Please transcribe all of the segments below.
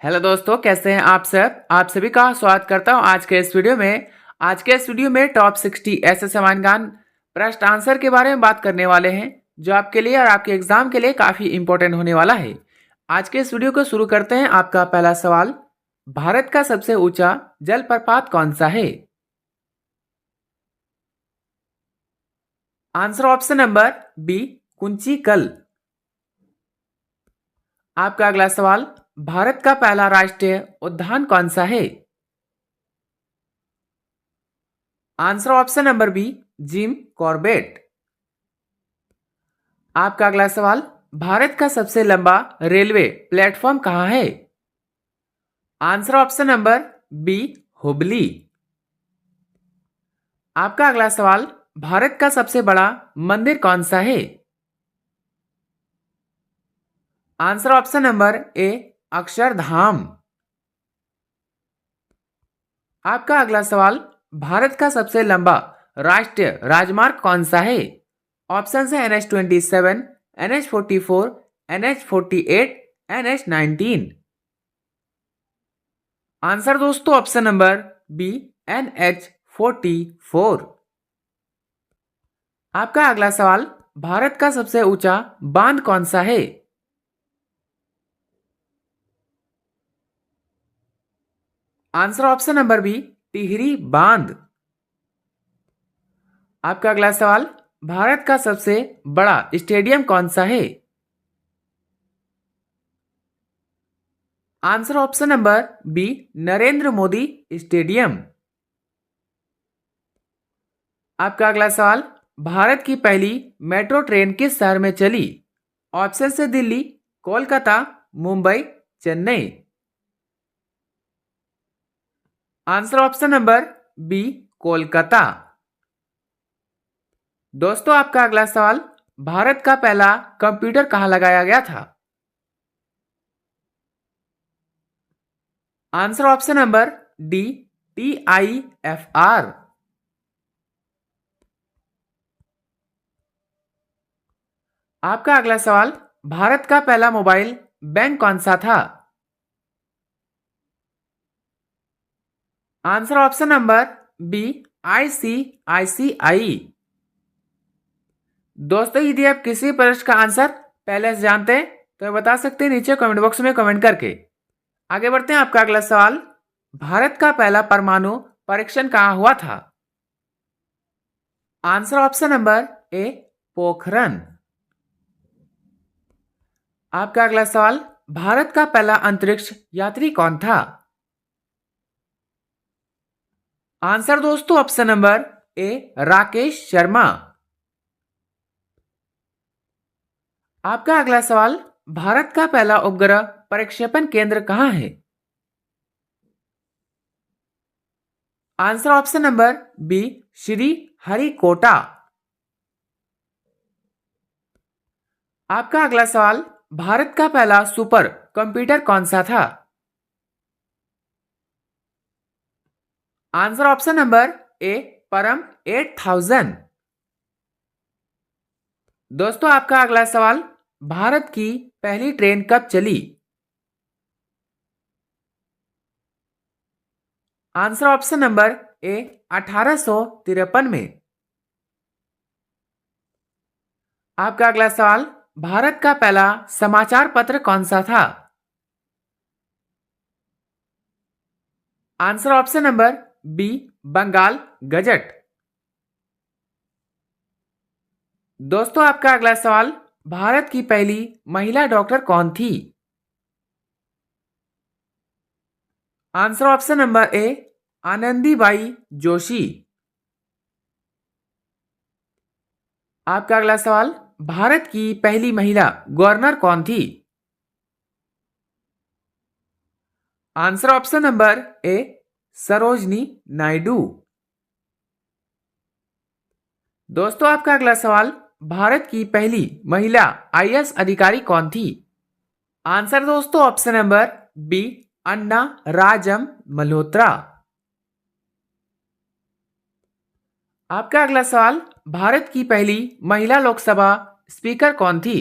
Hello दोस्तों, कैसे हैं आप सब। आप सभी का स्वागत करता हूं आज के इस वीडियो में टॉप 60 ऐसे समाधान प्रश्न आंसर के बारे में बात करने वाले हैं जो आपके लिए और आपके एग्जाम के लिए काफी इंपॉर्टेंट होने वाला है। आज के इस वीडियो को शुरू करते हैं। आपका पहला सवाल, भारत का सबसे ऊंचा जलप्रपात कौन सा है? Answer option number B, Kunchikal. आपका अगला सवाल, भारत का पहला राष्ट्रीय उद्यान कौन सा है? Answer option number B, Jim Corbett. आपका अगला सवाल, भारत का सबसे लंबा रेलवे प्लेटफॉर्म कहाँ है? Answer option number B, Hubli. आपका अगला सवाल, भारत का सबसे बड़ा मंदिर कौन सा है? आंसर ऑप्शन नंबर ए, अक्षरधाम। आपका अगला सवाल, भारत का सबसे लंबा राष्ट्रीय राजमार्ग कौन सा है? ऑप्शन है NH-27, NH-44, NH-48, NH-19। Answer दोस्तों ऑप्शन नंबर बी, NH-44। आपका अगला सवाल, भारत का सबसे ऊंचा बांध कौन सा है? Answer option number B, Tehri बांध। आपका अगला सवाल, भारत का सबसे बड़ा स्टेडियम कौन सा है? Answer option number B, Narendra Modi stadium. आपका अगला सवाल, भारत की पहली मेट्रो ट्रेन किस शहर में चली? ऑप्शन से Delhi, Kolkata, Mumbai, Chennai. Answer option number B, Kolkata. दोस्तों आपका अगला सवाल, भारत का पहला कंप्यूटर कहां लगाया गया था? Answer option number D, TIFR। आपका अगला सवाल, भारत का पहला मोबाइल बैंक कौन सा था? Answer option number B, ICICI। दोस्तों यदि आप किसी प्रश्न का आंसर पहले से जानते हैं तो बता सकते हैं नीचे कमेंट बॉक्स में कमेंट करके। आगे बढ़ते हैं। आपका अगला सवाल, भारत का पहला परमाणु परीक्षण कहां हुआ था? आंसर ऑप्शन नंबर ए, पोखरण। आपका अगला सवाल, भारत का पहला अंतरिक्ष यात्री कौन था? आंसर दोस्तों ऑप्शन नंबर ए, राकेश शर्मा। आपका अगला सवाल, भारत का पहला उपग्रह प्रक्षेपण केंद्र कहां है? Answer option number B, Sriharikota. आपका अगला सवाल, भारत का पहला सुपर कंप्यूटर कौन सा था? आंसर ऑप्शन नंबर ए, परम 8000। दोस्तों आपका अगला सवाल, भारत की पहली ट्रेन कब चली? आंसर ऑप्शन नंबर ए, 1853 में। आपका अगला सवाल, भारत का पहला समाचार पत्र कौन सा था? Answer option number B, Bengal gazette. दोस्तों आपका अगला सवाल, भारत की पहली महिला डॉक्टर कौन थी? आंसर ऑप्शन नंबर ए, आनंदीबाई जोशी। आपका अगला सवाल, भारत की पहली महिला गवर्नर कौन थी? आंसर ऑप्शन नंबर ए, सरोजनी नायडू। दोस्तों आपका अगला सवाल, भारत की पहली महिला IAS अधिकारी कौन थी? आंसर दोस्तों ऑप्शन नंबर बी, अन्ना राजम मल्होत्रा। आपका अगला सवाल, भारत की पहली महिला लोकसभा स्पीकर कौन थी?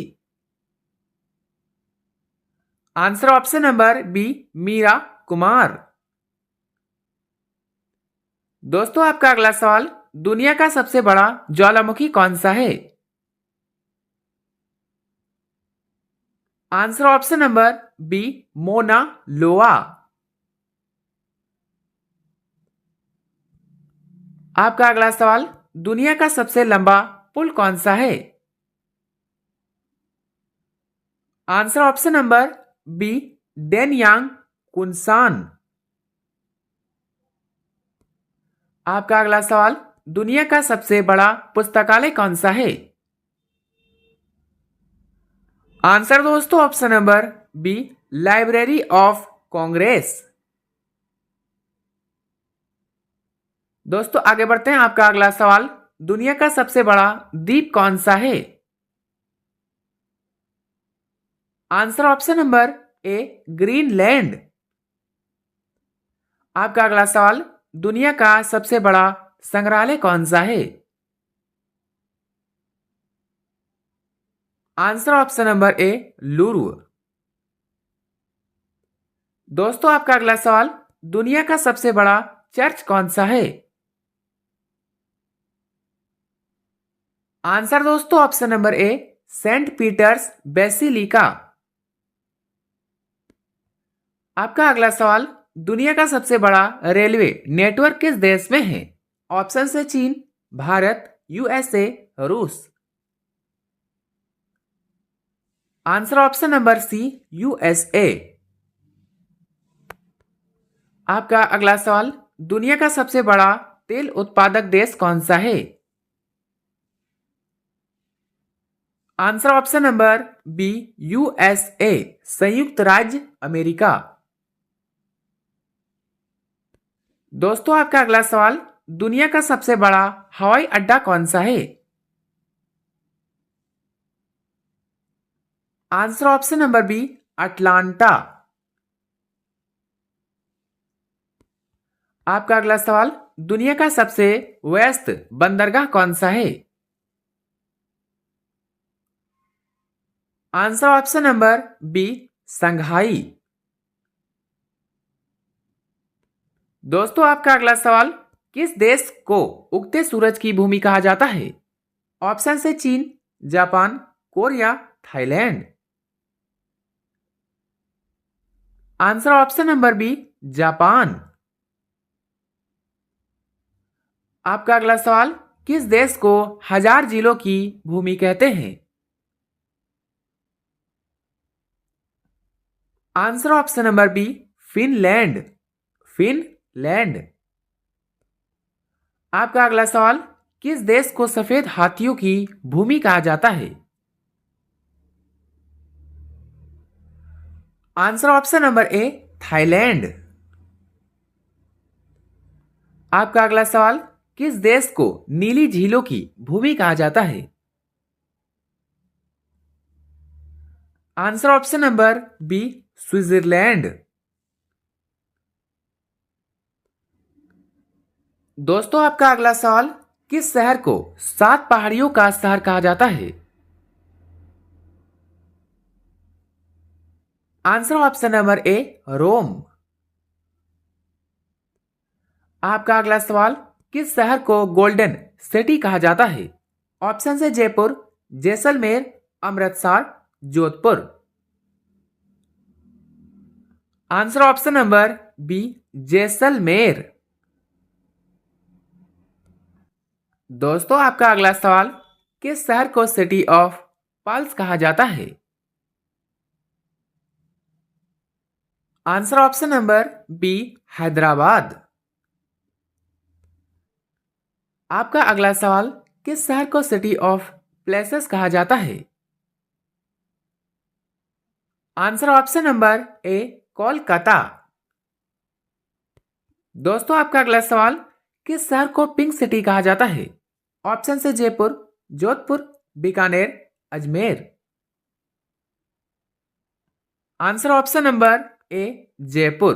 Answer option number B, Meera Kumar. दोस्तों आपका अगला सवाल, दुनिया का सबसे बड़ा ज्वालामुखी कौन सा है? Answer option number B, Mauna Loa. आपका अगला सवाल, दुनिया का सबसे लंबा पुल कौन सा है? Answer option number B, Danyang Kunshan. आपका अगला सवाल, दुनिया का सबसे बड़ा पुस्तकालय कौन सा है? आंसर दोस्तों option number B, library of Congress. दोस्तों आगे बढ़ते हैं। आपका अगला सवाल, दुनिया का सबसे बड़ा द्वीप कौन सा है? आंसर ऑप्शन नंबर ए, ग्रीनलैंड। आपका अगला सवाल, दुनिया का सबसे बड़ा संग्रहालय कौन सा है? Answer option number A, Louvre. दोस्तों आपका अगला सवाल, दुनिया का सबसे बड़ा चर्च कौन सा है? आंसर दोस्तों option number A, Saint Peter's Basilica. आपका अगला सवाल, दुनिया का सबसे बड़ा रेलवे नेटवर्क किस देश में है? ऑप्शन से चीन, भारत, यूएसए, रूस। Answer option number C, USA. आपका अगला सवाल, दुनिया का सबसे बड़ा तेल उत्पादक देश कौन सा है? Answer option number B, USA, संयुक्त राज्य अमेरिका। दोस्तों आपका अगला सवाल, दुनिया का सबसे बड़ा हवाई अड्डा कौन सा है? Answer option number B, Atlanta. आपका अगला सवाल, दुनिया का सबसे व्यस्त बंदरगाह कौन सा है? आंसर ऑप्शन नंबर बी, संघाई। दोस्तों आपका अगला सवाल, किस देश को उगते सूरज की भूमि कहा जाता है? ऑप्शन से चीन, Japan, Korea, Thailand. Answer option number B, Japan. आपका अगला सवाल, किस देश को हजार जिलों की भूमि कहते हैं? Answer option number B, Finland. Finland. आपका अगला सवाल, किस देश को सफेद हाथियों की भूमि कहा जाता है? आंसर ऑप्शन नंबर ए, थाईलैंड। आपका अगला सवाल, किस देश को नीली झीलों की भूमि कहा जाता है? Answer option number B, Switzerland. दोस्तों आपका अगला सवाल, किस शहर को 7 पहाड़ियों का शहर कहा जाता है? आंसर ऑप्शन नंबर ए, रोम। आपका अगला सवाल, किस शहर को गोल्डन सिटी कहा जाता है? ऑप्शन से Jaipur, Jaisalmer, Amritsar, Jodhpur. Answer option number B, Jaisalmer. दोस्तों आपका अगला सवाल, किस शहर को सिटी ऑफ पर्ल्स कहा जाता है? Answer option number B, Hyderabad. आपका अगला सवाल, किस शहर को सिटी ऑफ प्लेसेस कहा जाता है? आंसर ऑप्शन नंबर ए, कोलकाता। दोस्तों आपका अगला सवाल, किस शहर को पिंक सिटी कहा जाता है? ऑप्शन से Jaipur, Jodhpur, Bikaner, Ajmer. Answer option number ए, जयपुर।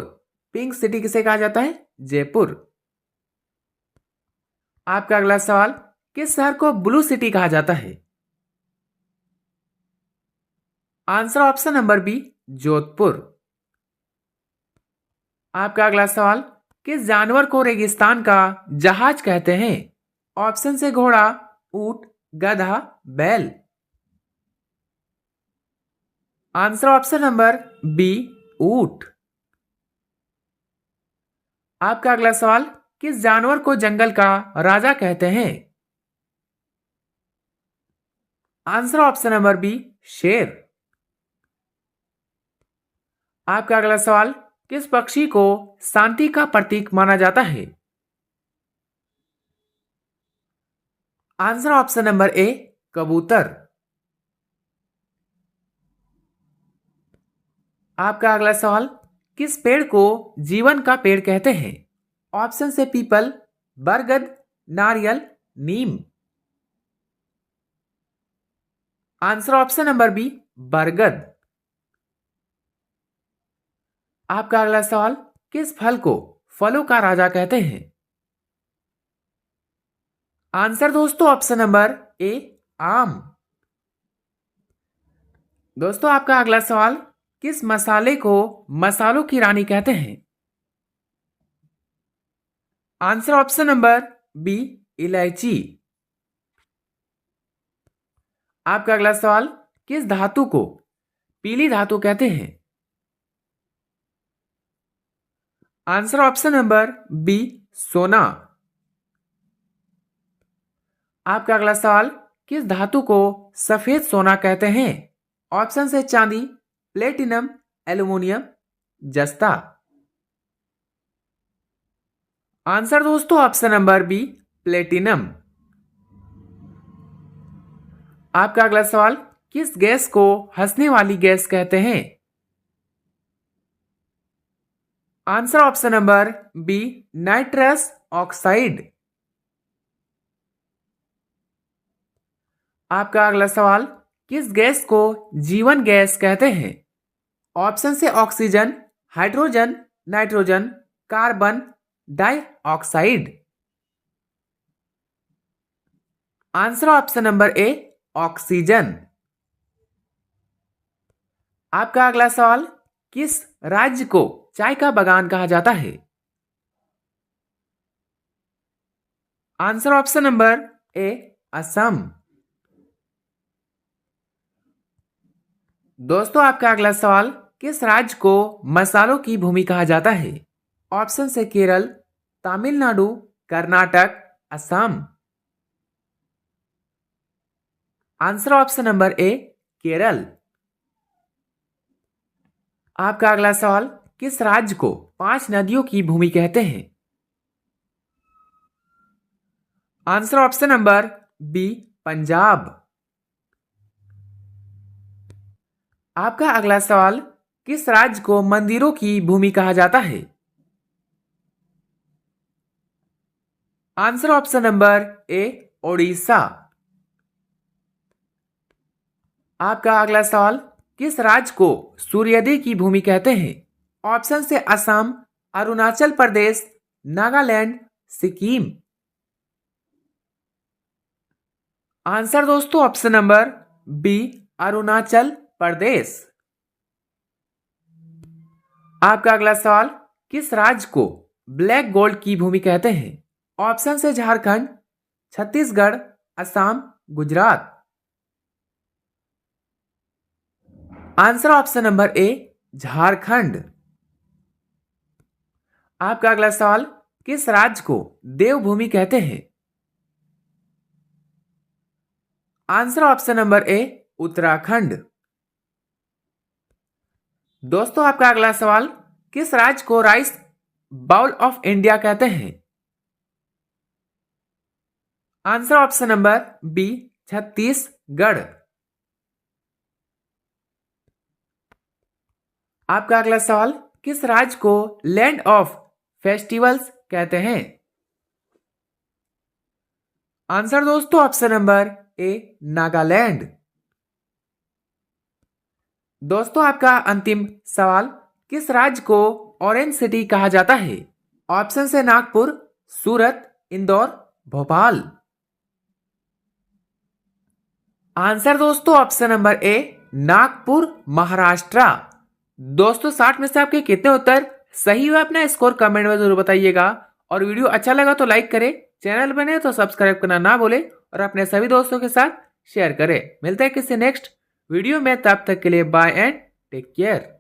पिंक सिटी किसे कहा जाता है? जयपुर। आपका अगला सवाल, किस शहर को ब्लू सिटी कहा जाता है? Answer option number B, Jodhpur. आपका अगला सवाल, किस जानवर को रेगिस्तान का जहाज कहते हैं? ऑप्शन से घोड़ा, ऊंट, गधा, बैल। आंसर ऑप्शन नंबर बी, ऊंट। आपका अगला सवाल, किस जानवर को जंगल का राजा कहते हैं? आंसर ऑप्शन नंबर बी, शेर। आपका अगला सवाल, किस पक्षी को शांति का प्रतीक माना जाता है? आंसर ऑप्शन नंबर ए, कबूतर। आपका अगला सवाल, किस पेड़ को जीवन का पेड़ कहते हैं? ऑप्शन से पीपल, बरगद, नारियल, नीम। आंसर ऑप्शन नंबर बी, बरगद। आपका अगला सवाल, किस फल को फलों का राजा कहते हैं? आंसर दोस्तों ऑप्शन नंबर ए, आम। दोस्तों आपका अगला सवाल, किस मसाले को मसालों की रानी कहते हैं? आंसर ऑप्शन नंबर बी, इलायची। आपका अगला सवाल, किस धातु को पीली धातु कहते हैं? आंसर ऑप्शन नंबर बी, सोना। आपका अगला सवाल, किस धातु को सफेद सोना कहते हैं? ऑप्शन से चांदी, प्लेटिनम, एल्युमिनियम, जस्ता। आंसर दोस्तों ऑप्शन नंबर बी, प्लेटिनम। आपका अगला सवाल, किस गैस को हंसने वाली गैस कहते हैं? Answer option number B, nitrous oxide. आपका अगला सवाल, किस गैस को जीवन गैस कहते हैं? ऑप्शन से oxygen, hydrogen, nitrogen, carbon dioxide. Answer option number ए, ऑक्सीजन। आपका अगला सवाल, किस राज्य को चाय का बागान कहा जाता है? आंसर ऑप्शन नंबर ए, असम। दोस्तों आपका अगला सवाल, किस राज्य को मसालों की भूमि कहा जाता है? ऑप्शन से Kerala, Tamil Nadu, Karnataka, Assam. Answer option number ए, केरल। आपका अगला सवाल, किस राज्य को 5 नदियों की भूमि कहते हैं? Answer option number B, Punjab. आपका अगला सवाल, किस राज्य को मंदिरों की भूमि कहा जाता है? आंसर ऑप्शन नंबर ए, ओडिशा। आपका अगला सवाल, किस राज्य को सूर्योदय की भूमि कहते हैं? ऑप्शन से असम, अरुणाचल प्रदेश, नागालैंड, सिक्किम। आंसर दोस्तों option number B, Arunachal Pradesh. आपका अगला सवाल, किस राज्य को ब्लैक गोल्ड की भूमि कहते हैं? ऑप्शन से Jharkhand, Chhattisgarh, Assam, Gujarat. Answer option number ए, झारखंड। आपका अगला सवाल, किस राज्य को देवभूमि कहते हैं? आंसर ऑप्शन नंबर ए, उत्तराखंड। दोस्तों आपका अगला सवाल, किस राज्य को राइस बाउल ऑफ इंडिया कहते हैं? Answer option number B, Chhattisgarh. आपका अगला सवाल, किस राज्य को लैंड ऑफ फेस्टिवल्स कहते हैं? आंसर दोस्तों ऑप्शन नंबर ए, नागालैंड। दोस्तों आपका अंतिम सवाल, किस राज्य को ऑरेंज सिटी कहा जाता है? ऑप्शन से नागपुर, सूरत, इंदौर, भोपाल। आंसर दोस्तों ऑप्शन नंबर ए, नागपुर महाराष्ट्र। दोस्तों 60 में से आपके कितने उत्तर सही हुआ, अपना स्कोर कमेंट में जरूर बताइएगा। और वीडियो अच्छा लगा तो लाइक करें, चैनल बने तो सब्सक्राइब करना ना भूले और अपने सभी दोस्तों के साथ शेयर करें। मिलते हैं किसी नेक्स्ट वीडियो में, तब तक के लिए बाय एंड टेक केयर।